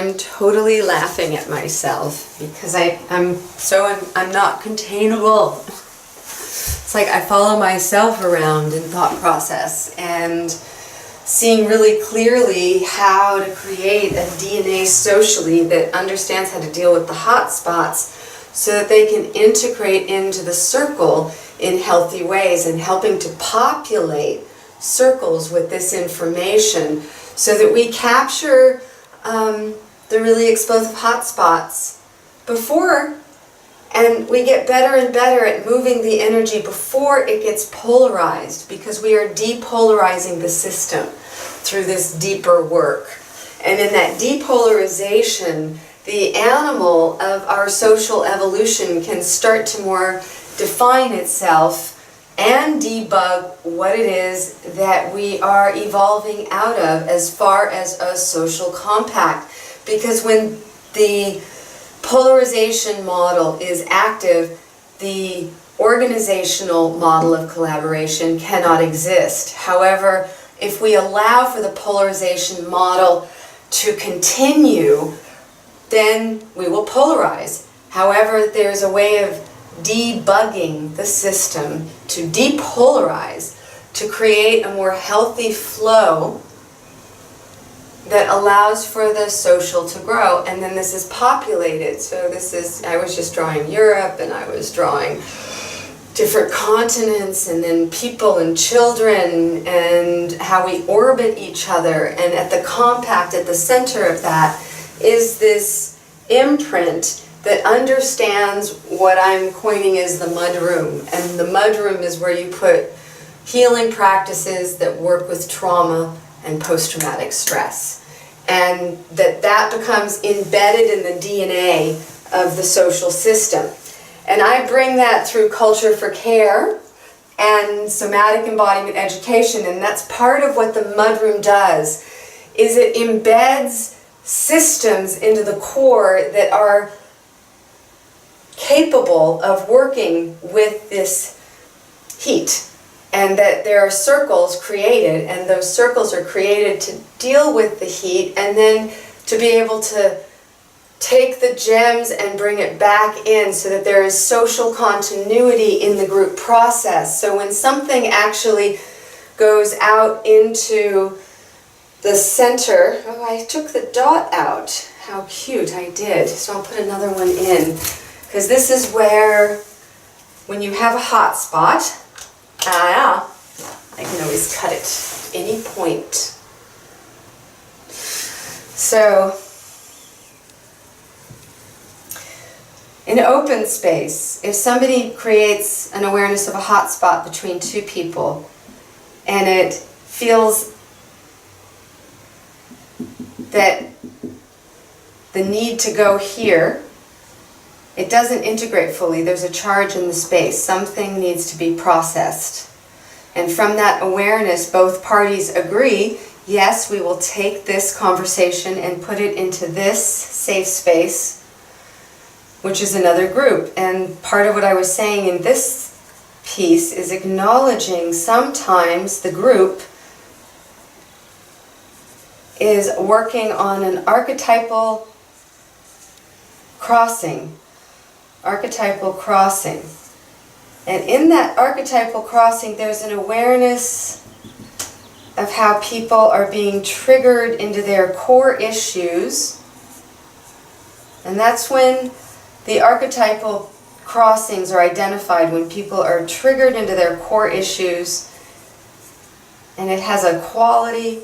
I'm totally laughing at myself because I'm not containable. It's like I follow myself around in thought process and seeing really clearly how to create a DNA socially that understands how to deal with the hot spots so that they can integrate into the circle in healthy ways, and helping to populate circles with this information so that we capture the really explosive hot spots before, and we get better and better at moving the energy before it gets polarized, because we are depolarizing the system through this deeper work. And in that depolarization, the animal of our social evolution can start to more define itself and debug what it is that we are evolving out of as far as a social compact. Because when the polarization model is active, the organizational model of collaboration cannot exist. However, if we allow for the polarization model to continue, then we will polarize. However, there's a way of debugging the system to depolarize, to create a more healthy flow that allows for the social to grow. And then this is populated. So this is, I was just drawing Europe, and I was drawing different continents, and then people and children, and how we orbit each other. And at the compact, at the center of that, is this imprint that understands what I'm coining as the mudroom. And the mudroom is where you put healing practices that work with trauma and post-traumatic stress. And that becomes embedded in the DNA of the social system. And I bring that through culture for care and somatic embodiment education, and that's part of what the mudroom does, is it embeds systems into the core that are capable of working with this heat, and that there are circles created, and those circles are created to deal with the heat, and then to be able to take the gems and bring it back in so that there is social continuity in the group process. So when something actually goes out into the center, oh, I took the dot out. How cute, I did. So I'll put another one in, because this is where, when you have a hot spot, I can always cut it at any point. So, in open space, if somebody creates an awareness of a hot spot between two people, and it feels that the need to go here, it doesn't integrate fully. There's a charge in the space. Something needs to be processed. And from that awareness, both parties agree, yes, we will take this conversation and put it into this safe space, which is another group. And part of what I was saying in this piece is acknowledging sometimes the group is working on an archetypal crossing. And in that archetypal crossing, there's an awareness of how people are being triggered into their core issues. And that's when the archetypal crossings are identified, when people are triggered into their core issues, and it has a quality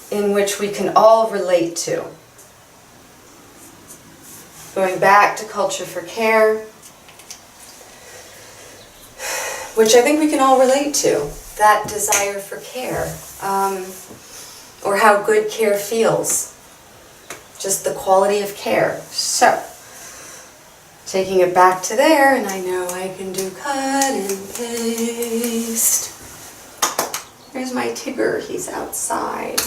in which we can all relate to. Going back to culture for care, which I think we can all relate to, that desire for care, or how good care feels, just the quality of care. So, taking it back to there, and I know I can do cut and paste. Here's my Tigger, he's outside.